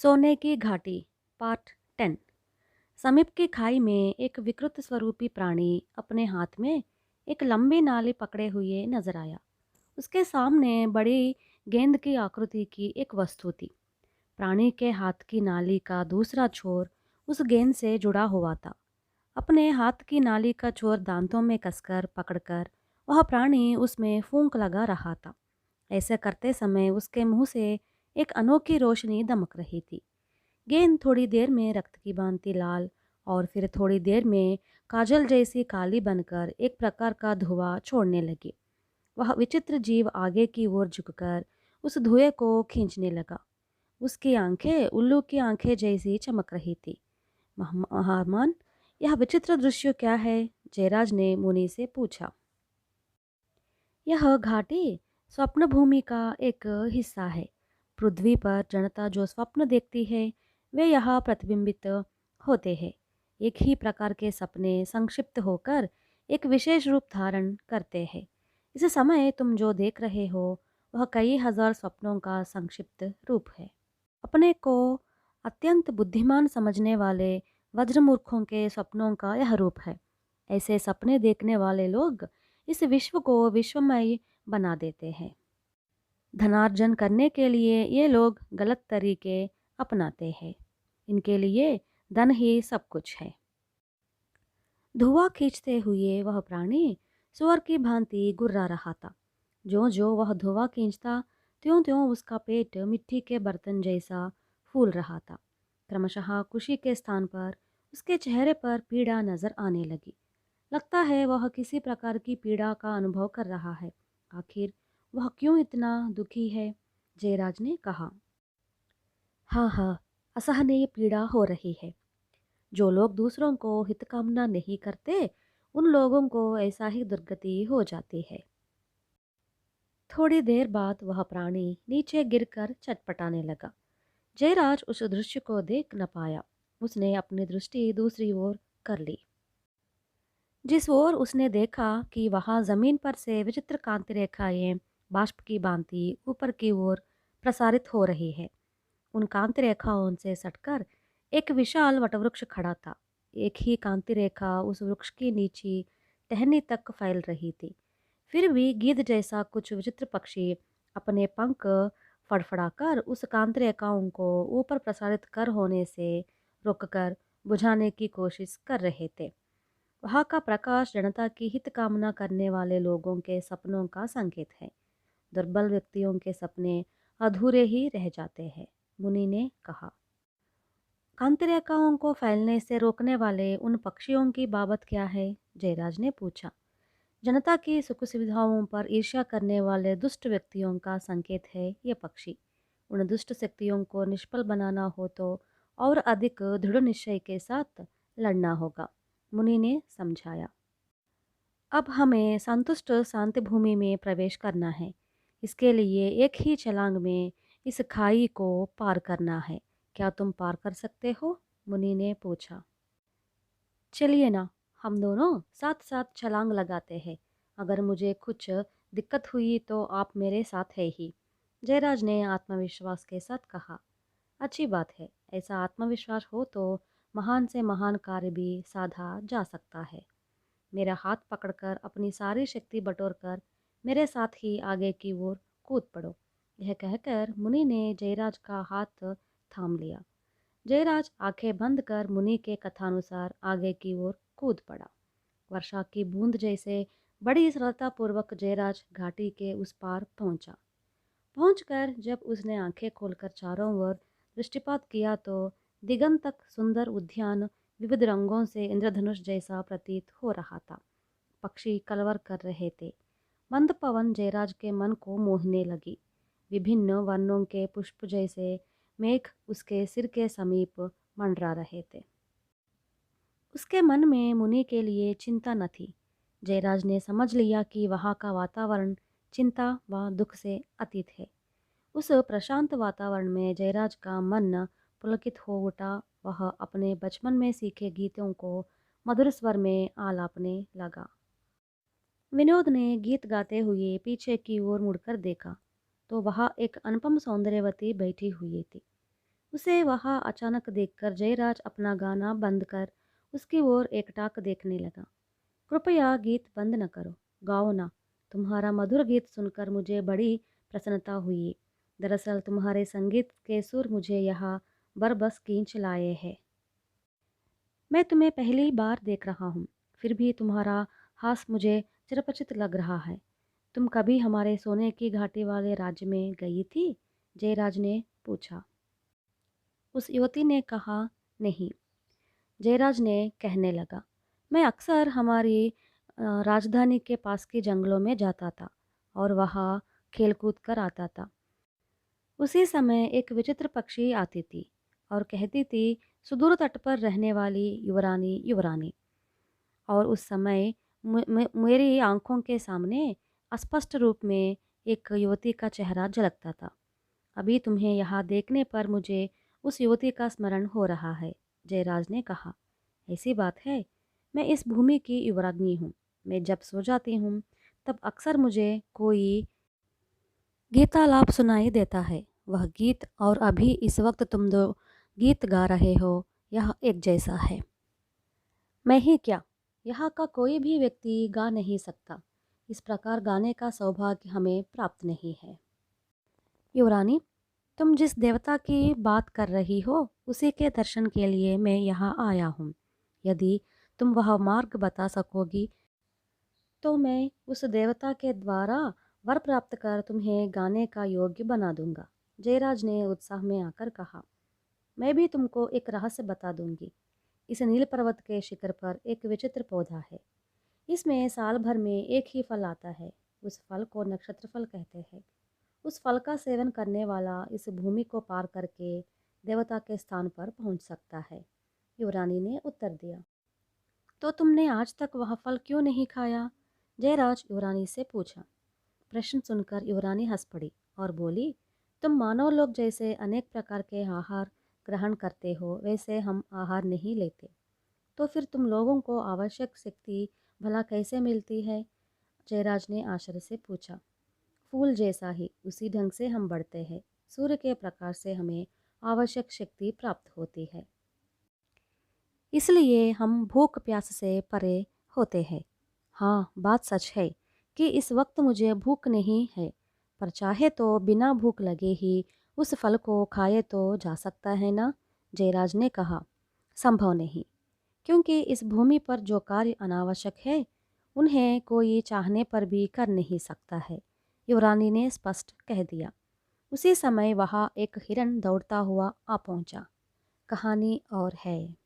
सोने की घाटी पार्ट 10। समीप की खाई में एक विकृत स्वरूपी प्राणी अपने हाथ में एक लंबी नाली पकड़े हुए नजर आया। उसके सामने बड़ी गेंद की आकृति की एक वस्तु थी। प्राणी के हाथ की नाली का दूसरा छोर उस गेंद से जुड़ा हुआ था। अपने हाथ की नाली का छोर दांतों में कसकर पकड़कर वह प्राणी उसमें फूंक लगा रहा था। ऐसे करते समय उसके मुंह से एक अनोखी रोशनी दमक रही थी। गेंद थोड़ी देर में रक्त की भांति लाल और फिर थोड़ी देर में काजल जैसी काली बनकर एक प्रकार का धुआं छोड़ने लगी। वह विचित्र जीव आगे की ओर झुककर उस धुएं को खींचने लगा। उसकी आंखें उल्लू की आंखें जैसी चमक रही थी। महामान, यह विचित्र दृश्य क्या है? जयराज ने मुनि से पूछा। यह घाटी स्वप्न भूमि का एक हिस्सा है। पृथ्वी पर जनता जो स्वप्न देखती है वे यहाँ प्रतिबिंबित होते हैं। एक ही प्रकार के सपने संक्षिप्त होकर एक विशेष रूप धारण करते हैं। इस समय तुम जो देख रहे हो वह कई हजार स्वप्नों का संक्षिप्त रूप है। अपने को अत्यंत बुद्धिमान समझने वाले वज्रमूर्खों के सपनों का यह रूप है। ऐसे सपने देखने वाले लोग इस विश्व को विश्वमय बना देते हैं। धनार्जन करने के लिए ये लोग गलत तरीके अपनाते हैं। इनके लिए धन ही सब कुछ है। धुआं खींचते हुए वह प्राणी सुअर की भांति गुर्रा रहा था। जो जो वह धुआं खींचता त्यों त्यों उसका पेट मिट्टी के बर्तन जैसा फूल रहा था। क्रमशः खुशी के स्थान पर उसके चेहरे पर पीड़ा नजर आने लगी। लगता है वह किसी प्रकार की पीड़ा का अनुभव कर रहा है। आखिर वह क्यों इतना दुखी है? जयराज ने कहा। हाँ हाँ, असहनीय पीड़ा हो रही है। जो लोग दूसरों को हित कामना नहीं करते उन लोगों को ऐसा ही दुर्गति हो जाती है। थोड़ी देर बाद वह प्राणी नीचे गिरकर चटपटाने लगा। जयराज उस दृश्य को देख न पाया। उसने अपनी दृष्टि दूसरी ओर कर ली। जिस ओर उसने देखा कि वहां जमीन पर से विचित्र कांति रेखाएं बाष्प की भांति ऊपर की ओर प्रसारित हो रही है। उन कांति रेखाओं से सटकर एक विशाल वटवृक्ष खड़ा था। एक ही कांति रेखा उस वृक्ष की नीची टहनी तक फैल रही थी। फिर भी गिद्ध जैसा कुछ विचित्र पक्षी अपने पंख फड़फड़ाकर उस कांति रेखाओं को ऊपर प्रसारित कर होने से रोककर बुझाने की कोशिश कर रहे थे। वहाँ का प्रकाश जनता की हित कामना करने वाले लोगों के सपनों का संकेत है। दुर्बल व्यक्तियों के सपने अधूरे ही रह जाते हैं, मुनि ने कहा। कांति रेखाओं को फैलने से रोकने वाले उन पक्षियों की बाबत क्या है? जयराज ने पूछा। जनता की सुख सुविधाओं पर ईर्ष्या करने वाले दुष्ट व्यक्तियों का संकेत है ये पक्षी। उन दुष्ट शक्तियों को निष्फल बनाना हो तो और अधिक दृढ़ निश्चय के साथ लड़ना होगा, मुनि ने समझाया। अब हमें संतुष्ट शांति भूमि में प्रवेश करना है। इसके लिए एक ही छलांग में इस खाई को पार करना है। क्या तुम पार कर सकते हो? मुनि ने पूछा। चलिए ना, हम दोनों साथ साथ छलांग लगाते हैं। अगर मुझे कुछ दिक्कत हुई तो आप मेरे साथ है ही, जयराज ने आत्मविश्वास के साथ कहा। अच्छी बात है। ऐसा आत्मविश्वास हो तो महान से महान कार्य भी साधा जा सकता है। मेरा हाथ पकड़कर अपनी सारी शक्ति बटोरकर मेरे साथ ही आगे की ओर कूद पड़ो। यह कहकर मुनि ने जयराज का हाथ थाम लिया। जयराज आंखें बंद कर मुनि के कथानुसार आगे की ओर कूद पड़ा। वर्षा की बूंद जैसे बड़ी सरलतापूर्वक जयराज घाटी के उस पार पहुंचा। पहुंचकर जब उसने आंखें खोलकर चारों ओर दृष्टिपात किया तो दिगंत तक सुंदर उद्यान विविध रंगों से इंद्रधनुष जैसा प्रतीत हो रहा था। पक्षी कलवर कर रहे थे। मंद पवन जयराज के मन को मोहने लगी। विभिन्न वर्णों के पुष्प जैसे मेघ उसके सिर के समीप मंडरा रहे थे। उसके मन में मुनि के लिए चिंता न थी। जयराज ने समझ लिया कि वहाँ का वातावरण चिंता व दुख से अतीत है। उस प्रशांत वातावरण में जयराज का मन पुलकित हो उठा। वह अपने बचपन में सीखे गीतों को मधुर स्वर में आलापने लगा। विनोद ने गीत गाते हुए पीछे की ओर मुड़कर देखा तो वहाँ एक अनुपम सौंदर्यवती बैठी हुई थी। उसे वहाँ अचानक देखकर जयराज अपना गाना बंद कर उसकी ओर एकटाक देखने लगा। कृपया गीत बंद न करो, गाओ ना। तुम्हारा मधुर गीत सुनकर मुझे बड़ी प्रसन्नता हुई। दरअसल तुम्हारे संगीत के सुर मुझे यहाँ बरबस खींच लाए हैं। मैं तुम्हें पहली बार देख रहा हूँ, फिर भी तुम्हारा हास मुझे चिरपरिचित लग रहा है। तुम कभी हमारे सोने की घाटी वाले राज्य में गई थी? जयराज ने पूछा। उस युवती ने कहा, नहीं। जयराज ने कहने लगा, मैं अक्सर हमारी राजधानी के पास के जंगलों में जाता था और वहाँ खेल कूद कर आता था। उसी समय एक विचित्र पक्षी आती थी और कहती थी, सुदूर तट पर रहने वाली युवरानी युवरानी। और उस समय मेरी आंखों के सामने अस्पष्ट रूप में एक युवती का चेहरा झलकता था। अभी तुम्हें यहाँ देखने पर मुझे उस युवती का स्मरण हो रहा है। जयराज ने कहा, ऐसी बात है। मैं इस भूमि की युवराज्ञी हूँ। मैं जब सो जाती हूँ तब अक्सर मुझे कोई गीतालाप सुनाई देता है। वह गीत और अभी इस वक्त तुम दो गीत गा रहे हो, यह एक जैसा है। मैं ही क्या, यहाँ का कोई भी व्यक्ति गा नहीं सकता। इस प्रकार गाने का सौभाग्य हमें प्राप्त नहीं है। युवरानी, तुम जिस देवता की बात कर रही हो उसी के दर्शन के लिए मैं यहाँ आया हूँ। यदि तुम वह मार्ग बता सकोगी तो मैं उस देवता के द्वारा वर प्राप्त कर तुम्हें गाने का योग्य बना दूंगा। जयराज ने उत्साह में आकर कहा, मैं भी तुमको एक रहस्य बता दूंगी। इस नील पर्वत के शिखर पर एक विचित्र पौधा है। इसमें साल भर में एक ही फल आता है। उस फल को नक्षत्र फल कहते हैं। उस फल का सेवन करने वाला इस भूमि को पार करके देवता के स्थान पर पहुंच सकता है। युवरानी ने उत्तर दिया। तो तुमने आज तक वह फल क्यों नहीं खाया? जयराज युवरानी से पूछा। प्रश्न सुनकर युवरानी हंस पड़ी और बोली, तुम मानव लोग जैसे अनेक प्रकार के आहार ग्रहण करते हो वैसे हम आहार नहीं लेते। तो फिर तुम लोगों को आवश्यक शक्ति भला कैसे मिलती है? जयराज ने आश्चर्य से पूछा। फूल जैसा ही उसी ढंग से हम बढ़ते हैं। सूर्य के प्रकाश से हमें आवश्यक शक्ति प्राप्त होती है। इसलिए हम भूख प्यास से परे होते हैं। हाँ, बात सच है कि इस वक्त मुझे भूख नहीं है, पर चाहे तो बिना भूख लगे ही उस फल को खाए तो जा सकता है ना? जयराज ने कहा, संभव नहीं, क्योंकि इस भूमि पर जो कार्य अनावश्यक है उन्हें कोई चाहने पर भी कर नहीं सकता है। युवरानी ने स्पष्ट कह दिया। उसी समय वहाँ एक हिरण दौड़ता हुआ आ पहुँचा। कहानी और है।